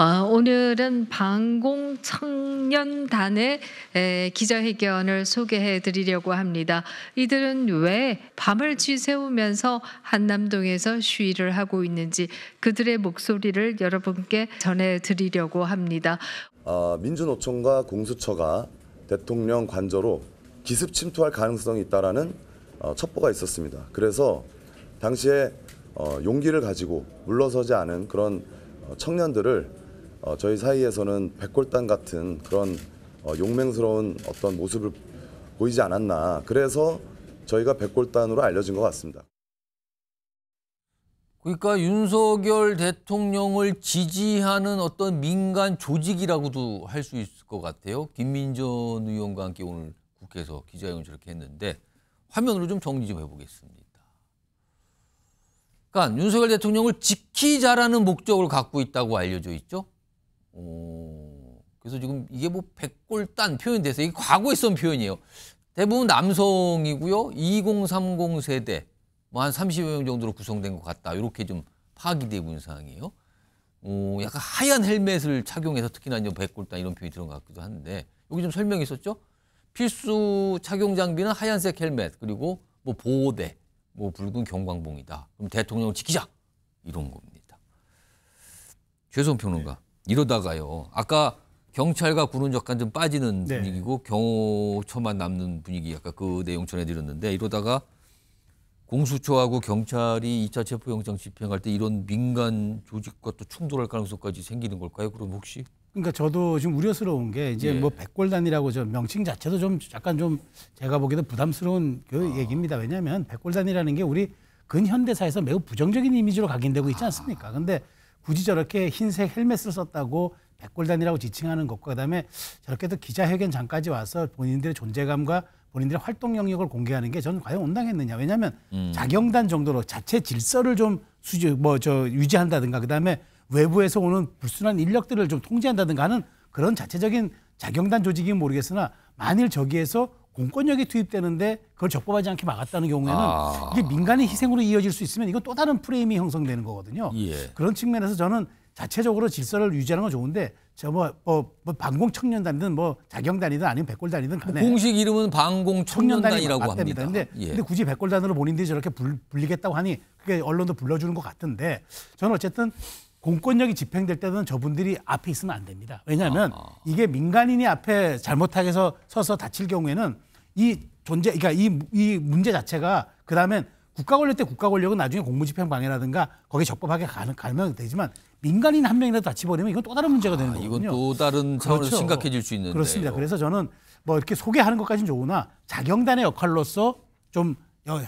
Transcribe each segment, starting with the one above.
오늘은 반공청년단의 기자회견을 소개해 드리려고 합니다. 이들은 왜 밤을 쥐새우면서 한남동에서 시위를 하고 있는지 그들의 목소리를 여러분께 전해 드리려고 합니다. 민주노총과 공수처가 대통령 관저로 기습 침투할 가능성이 있다라는 첩보가 있었습니다. 그래서 당시에 용기를 가지고 물러서지 않은 그런 청년들을 저희 사이에서는 백골단 같은 그런 용맹스러운 어떤 모습을 보이지 않았나. 그래서 저희가 백골단으로 알려진 것 같습니다. 그러니까 윤석열 대통령을 지지하는 어떤 민간 조직이라고도 할 수 있을 것 같아요. 김민전 의원과 함께 오늘 국회에서 기자회견을 저렇게 했는데 화면으로 좀 정리 좀 해보겠습니다. 그러니까 윤석열 대통령을 지키자라는 목적을 갖고 있다고 알려져 있죠. 그래서 지금 이게 뭐 백골단 표현돼서 이게 과거에 쓴 표현이에요. 대부분 남성이고요. 2030 세대 뭐 한 30여 명 정도로 구성된 것 같다. 이렇게 좀 파악이 되고 있는 상황이에요. 약간 하얀 헬멧을 착용해서 특히나 이제 백골단 이런 표현이 들어간 것 같기도 한데 여기 좀 설명이 있었죠. 필수 착용 장비는 하얀색 헬멧 그리고 뭐 보호대, 뭐 붉은 경광봉이다. 그럼 대통령을 지키자 이런 겁니다. 최소한 평론가 이러다가요. 아까 경찰과 군은 약간 좀 빠지는 분위기고 경호처만 남는 분위기 아까 그 내용 전해드렸는데 이러다가 공수처하고 경찰이 2차 체포영장 집행할 때 이런 민간 조직과 또 충돌할 가능성까지 생기는 걸까요? 그럼 혹시? 그러니까 저도 지금 우려스러운 게 이제 뭐 백골단이라고 저 명칭 자체도 좀 약간 좀 제가 보기에도 부담스러운 그 얘기입니다. 왜냐하면 백골단이라는 게 우리 근현대사에서 매우 부정적인 이미지로 각인되고 있지 않습니까? 근데 굳이 저렇게 흰색 헬멧을 썼다고 백골단이라고 지칭하는 것과 그다음에 저렇게 또 기자회견장까지 와서 본인들의 존재감과 본인들의 활동 영역을 공개하는 게 저는 과연 온당했느냐. 왜냐하면 자경단 정도로 자체 질서를 좀 유지한다든가 그다음에 외부에서 오는 불순한 인력들을 좀 통제한다든가 하는 그런 자체적인 자경단 조직이면 모르겠으나 만일 저기에서 공권력이 투입되는데 그걸 적법하지 않게 막았다는 경우에는 이게 민간의 희생으로 이어질 수 있으면 이건 또 다른 프레임이 형성되는 거거든요. 그런 측면에서 저는 자체적으로 질서를 유지하는 건 좋은데 저 반공청년단이든 뭐 자경단이든 아니면 백골단이든 간에 공식 이름은 반공청년단이라고 합니다. 근데 굳이 백골단으로 본인들이 저렇게 불리겠다고 하니 그게 언론도 불러주는 것 같은데 저는 어쨌든 공권력이 집행될 때는 저분들이 앞에 있으면 안 됩니다. 왜냐하면 이게 민간인이 앞에 잘못하게 서서 다칠 경우에는 그러니까 이 문제 자체가 그다음엔 국가 권력 때 국가 권력은 나중에 공무집행 방해라든가 거기에 적법하게 가면 되지만 민간인 한 명이라도 다치버리면 이건 또 다른 문제가 되는 거거든요. 이건 또 다른 차원에서 그렇죠. 심각해질 수 있는데요. 그렇습니다. 그래서 저는 뭐 이렇게 소개하는 것까지는 좋으나 자경단의 역할로서 좀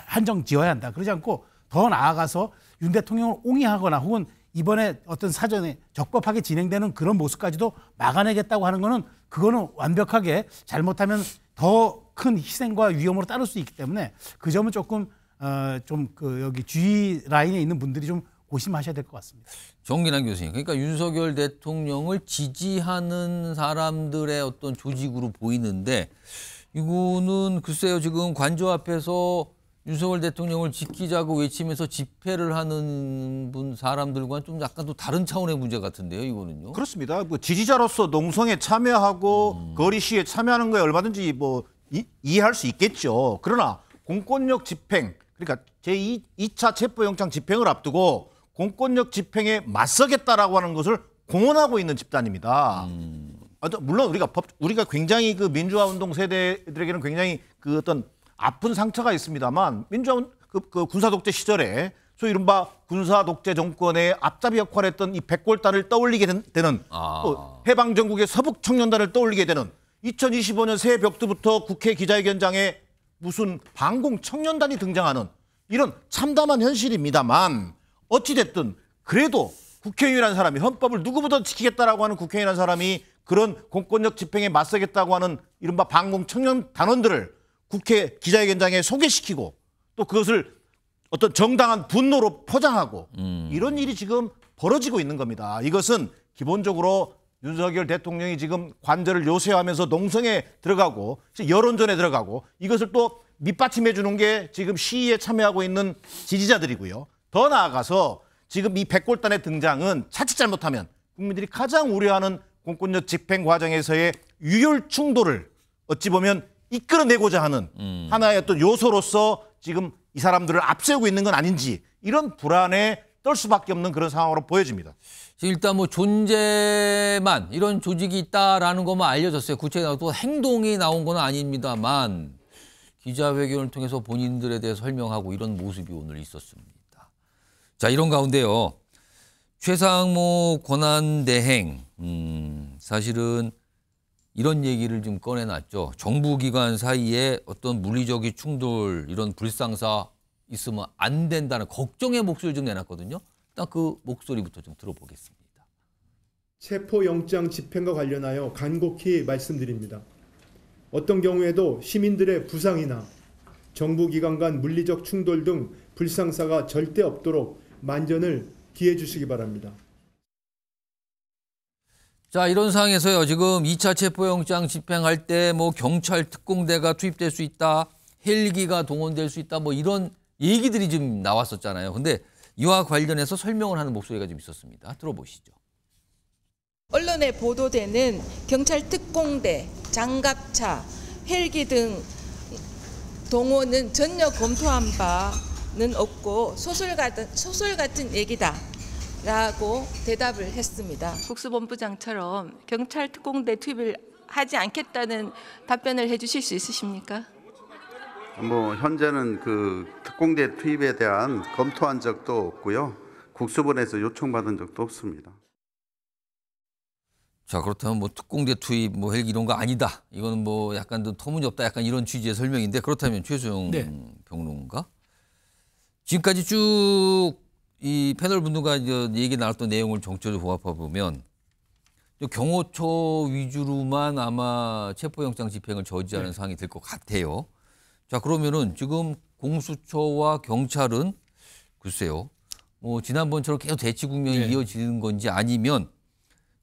한정 지어야 한다. 그러지 않고 더 나아가서 윤 대통령을 옹이하거나 혹은 이번에 어떤 사전에 적법하게 진행되는 그런 모습까지도 막아내겠다고 하는 거는 그거는 완벽하게 잘못하면 더 큰 희생과 위험으로 따를 수 있기 때문에 그 점은 조금 여기 주의 라인에 있는 분들이 좀 고심하셔야 될 것 같습니다. 정기남 교수님, 그러니까 윤석열 대통령을 지지하는 사람들의 어떤 조직으로 보이는데 이거는 글쎄요 지금 관저 앞에서 윤석열 대통령을 지키자고 외치면서 집회를 하는 사람들과는 좀 약간 또 다른 차원의 문제 같은데요, 이거는요. 그렇습니다. 뭐 지지자로서 농성에 참여하고 거리 시위에 참여하는 거에 얼마든지 뭐 이해할 수 있겠죠. 그러나 공권력 집행, 그러니까 제2차 체포영장 집행을 앞두고 공권력 집행에 맞서겠다라고 하는 것을 공언하고 있는 집단입니다. 물론 우리가 굉장히 그 민주화 운동 세대들에게는 굉장히 그 어떤 아픈 상처가 있습니다만 민주화 그 군사 독재 시절에 소위 이른바 군사 독재 정권의 앞잡이 역할을 했던 이 백골단을 떠올리게 되는 또 해방 전국의 서북 청년단을 떠올리게 되는 2025년 새해 벽두부터 국회 기자회견장에 무슨 반공 청년단이 등장하는 이런 참담한 현실입니다만 어찌됐든 그래도 국회의원이라는 사람이 헌법을 누구보다 지키겠다라고 하는 국회의원이라는 사람이 그런 공권력 집행에 맞서겠다고 하는 이른바 반공 청년 단원들을 국회 기자회견장에 소개시키고 또 그것을 어떤 정당한 분노로 포장하고 이런 일이 지금 벌어지고 있는 겁니다. 이것은 기본적으로 윤석열 대통령이 지금 관절을 요새하면서 농성에 들어가고 여론전에 들어가고 이것을 또 밑받침해 주는 게 지금 시위에 참여하고 있는 지지자들이고요. 더 나아가서 지금 이 백골단의 등장은 자칫 잘못하면 국민들이 가장 우려하는 공권력 집행 과정에서의 유혈 충돌을 어찌 보면 이끌어내고자 하는 하나의 어떤 요소로서 지금 이 사람들을 앞세우고 있는 건 아닌지 이런 불안에 떨 수밖에 없는 그런 상황으로 보여집니다. 일단 뭐 존재만 이런 조직이 있다라는 것만 알려졌어요. 구체적으로 또 행동이 나온 건 아닙니다만 기자회견을 통해서 본인들에 대해 설명하고 이런 모습이 오늘 있었습니다. 자, 이런 가운데요. 최상목 권한대행 사실은 이런 얘기를 좀 꺼내놨죠. 정부기관 사이에 어떤 물리적인 충돌 이런 불상사 있으면 안 된다는 걱정의 목소리를 좀 내놨거든요. 일단 그 목소리부터 좀 들어보겠습니다. 체포영장 집행과 관련하여 간곡히 말씀드립니다. 어떤 경우에도 시민들의 부상이나 정부기관 간 물리적 충돌 등 불상사가 절대 없도록 만전을 기해 주시기 바랍니다. 자, 이런 상황에서요. 지금 2차 체포영장 집행할 때 뭐 경찰 특공대가 투입될 수 있다. 헬기가 동원될 수 있다. 뭐 이런 얘기들이 좀 나왔었잖아요. 근데 이와 관련해서 설명을 하는 목소리가 좀 있었습니다. 들어보시죠. 언론에 보도되는 경찰 특공대, 장갑차, 헬기 등 동원은 전혀 검토한 바는 없고 소설 같은 얘기다라고 대답을 했습니다. 국수본부장처럼 경찰 특공대 투입을 하지 않겠다는 답변을 해주실 수 있으십니까? 뭐 현재는 그 특공대 투입에 대한 검토한 적도 없고요. 국수본에서 요청받은 적도 없습니다. 자, 그렇다면 뭐 특공대 투입, 뭐 헬기 이런 거 아니다. 이거는 뭐 약간 좀 터무니없다. 약간 이런 취지의 설명인데 그렇다면 최수영 평론가 지금까지 쭉 이 패널 분들과 이제 얘기 나눴던 내용을 정치적으로 종합해 보면 경호처 위주로만 아마 체포영장 집행을 저지하는 상황이 될 것 같아요. 자, 그러면은 지금 공수처와 경찰은 글쎄요, 뭐 지난번처럼 계속 대치 국면이 이어지는 건지 아니면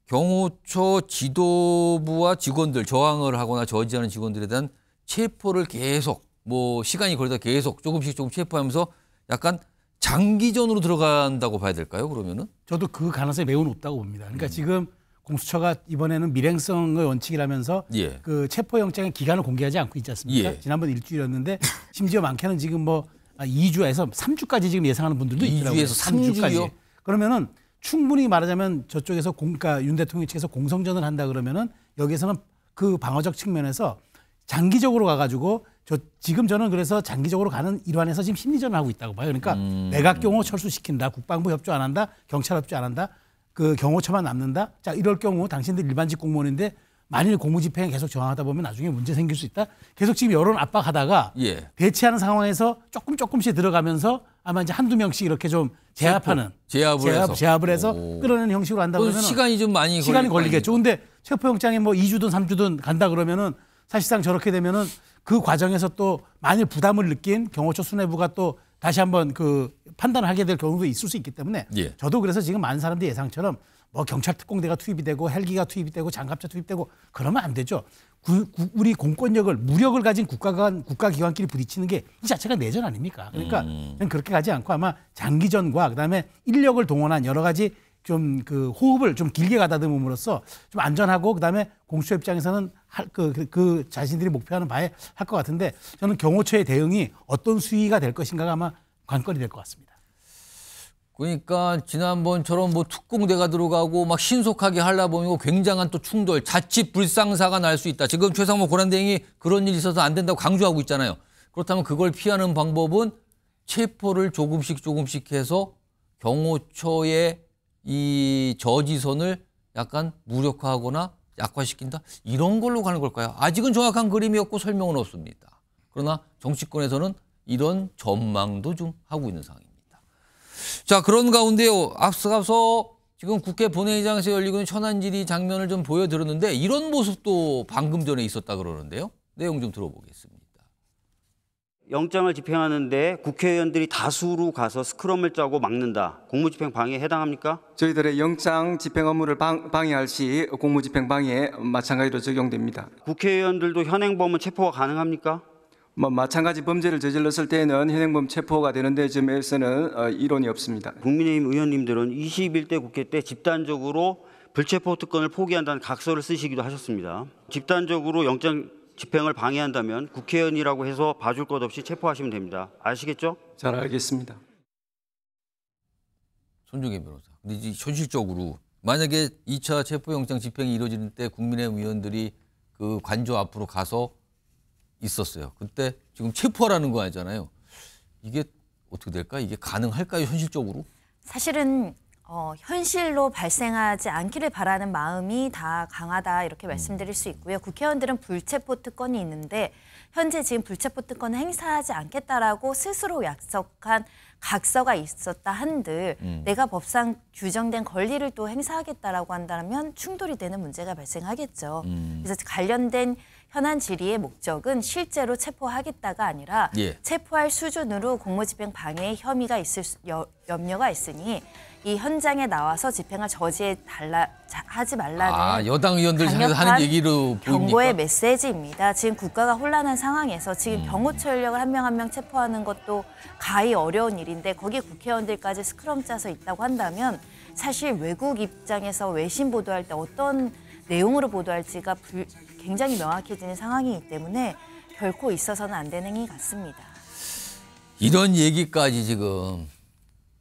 경호처 지도부와 직원들 저항을 하거나 저지하는 직원들에 대한 체포를 계속 뭐 시간이 걸리다 계속 조금씩 체포하면서 약간 장기전으로 들어간다고 봐야 될까요? 그러면은 저도 그 가능성이 매우 높다고 봅니다. 그러니까 지금 공수처가 이번에는 밀행성의 원칙이라면서 그 체포영장의 기간을 공개하지 않고 있지 않습니까? 지난번 일주일이었는데 심지어 많게는 지금 뭐 2주에서 3주까지 지금 예상하는 분들도 있더라고요. 2주에서 3주까지. 그러면은 충분히 말하자면 저쪽에서 그러니까 윤 대통령 측에서 공성전을 한다 그러면은 여기에서는 그 방어적 측면에서 장기적으로 가가지고 지금 저는 그래서 장기적으로 가는 일환에서 지금 심리전을 하고 있다고 봐요. 그러니까 내각 경호 철수시킨다, 국방부 협조 안 한다, 경찰 협조 안 한다, 그 경호처만 남는다. 자, 이럴 경우 당신들 일반직 공무원인데 만일 공무집행에 계속 저항하다 보면 나중에 문제 생길 수 있다. 계속 지금 여론 압박하다가 대치하는 상황에서 조금씩 들어가면서 아마 이제 한두 명씩 이렇게 좀 제압을 해서 끌어내는 형식으로 한다 그러면 시간이 좀 많이 걸리겠죠. 근데 체포영장에 뭐 2주든 3주든 간다 그러면은 사실상 저렇게 되면은 그 과정에서 또 만일 부담을 느낀 경호처 수뇌부가 또 다시 한번 그 판단을 하게 될 경우도 있을 수 있기 때문에 저도 그래서 지금 많은 사람들이 예상처럼 뭐 경찰 특공대가 투입이 되고 헬기가 투입이 되고 장갑차 투입되고 그러면 안 되죠. 우리 공권력을 무력을 가진 국가기관끼리 부딪히는 게 이 자체가 내전 아닙니까? 그러니까 그렇게 가지 않고 아마 장기전과 그다음에 인력을 동원한 여러 가지 좀 그 호흡을 좀 길게 가다듬음으로써 좀 안전하고 그다음에 공수처 입장에서는 그 자신들이 목표하는 바에 할 것 같은데 저는 경호처의 대응이 어떤 수위가 될 것인가가 아마 관건이 될 것 같습니다. 그러니까 지난번처럼 뭐 특공대가 들어가고 막 신속하게 하려 보면 굉장한 또 충돌, 자칫 불상사가 날 수 있다. 지금 최상목 권한대행이 그런 일이 있어서 안 된다고 강조하고 있잖아요. 그렇다면 그걸 피하는 방법은 체포를 조금씩 해서 경호처의 이 저지선을 약간 무력화하거나 약화시킨다? 이런 걸로 가는 걸까요? 아직은 정확한 그림이 없고 설명은 없습니다. 그러나 정치권에서는 이런 전망도 좀 하고 있는 상황입니다. 자, 그런 가운데요. 앞서가서 지금 국회 본회의장에서 열리고 있는 천안질의 장면을 좀 보여드렸는데 이런 모습도 방금 전에 있었다 그러는데요. 내용 좀 들어보겠습니다. 영장을 집행하는데 국회의원들이 다수로 가서 스크럼을 짜고 막는다. 공무집행 방해에 해당합니까? 저희들의 영장 집행 업무를 방해할 시 공무집행 방해에 마찬가지로 적용됩니다. 국회의원들도 현행범은 체포가 가능합니까? 마찬가지 범죄를 저질렀을 때는 현행범 체포가 되는데 점에서는 이론이 없습니다. 국민의힘 의원님들은 21대 국회 때 집단적으로 불체포 특권을 포기한다는 각서를 쓰시기도 하셨습니다. 집단적으로 영장 집행을 방해한다면 국회의원이라고 해서 봐줄 것 없이 체포하시면 됩니다. 아시겠죠? 잘 알겠습니다. 손중기 변호사. 근데 이제 현실적으로 만약에 2차 체포영장 집행이 이루어지는 때 국민의힘 의원들이 그 관저 앞으로 가서 있었어요. 그때 지금 체포하라는 거 아니잖아요. 이게 어떻게 될까? 이게 가능할까요, 현실적으로? 사실은 현실로 발생하지 않기를 바라는 마음이 다 강하다 이렇게 말씀드릴 수 있고요. 국회의원들은 불체포 특권이 있는데 현재 지금 불체포 특권을 행사하지 않겠다라고 스스로 약속한 각서가 있었다 한들 내가 법상 규정된 권리를 또 행사하겠다라고 한다면 충돌이 되는 문제가 발생하겠죠. 그래서 관련된 현안 질의의 목적은 실제로 체포하겠다가 아니라 체포할 수준으로 공무집행 방해의 혐의가 있을 염려가 있으니 이 현장에 나와서 집행을 하지 말라는 여당 의원들 향해서 하는 얘기로 경고의 메시지입니다. 지금 국가가 혼란한 상황에서 지금 병호처 인력을 한 명 한 명 체포하는 것도 가히 어려운 일인데 거기에 국회의원들까지 스크럼 짜서 있다고 한다면 사실 외국 입장에서 외신 보도할 때 어떤 내용으로 보도할지가 굉장히 명확해지는 상황이기 때문에 결코 있어서는 안 되는 행위 같습니다. 이런 얘기까지 지금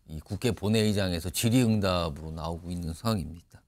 이 국회 본회의장에서 질의응답으로 나오고 있는 상황입니다.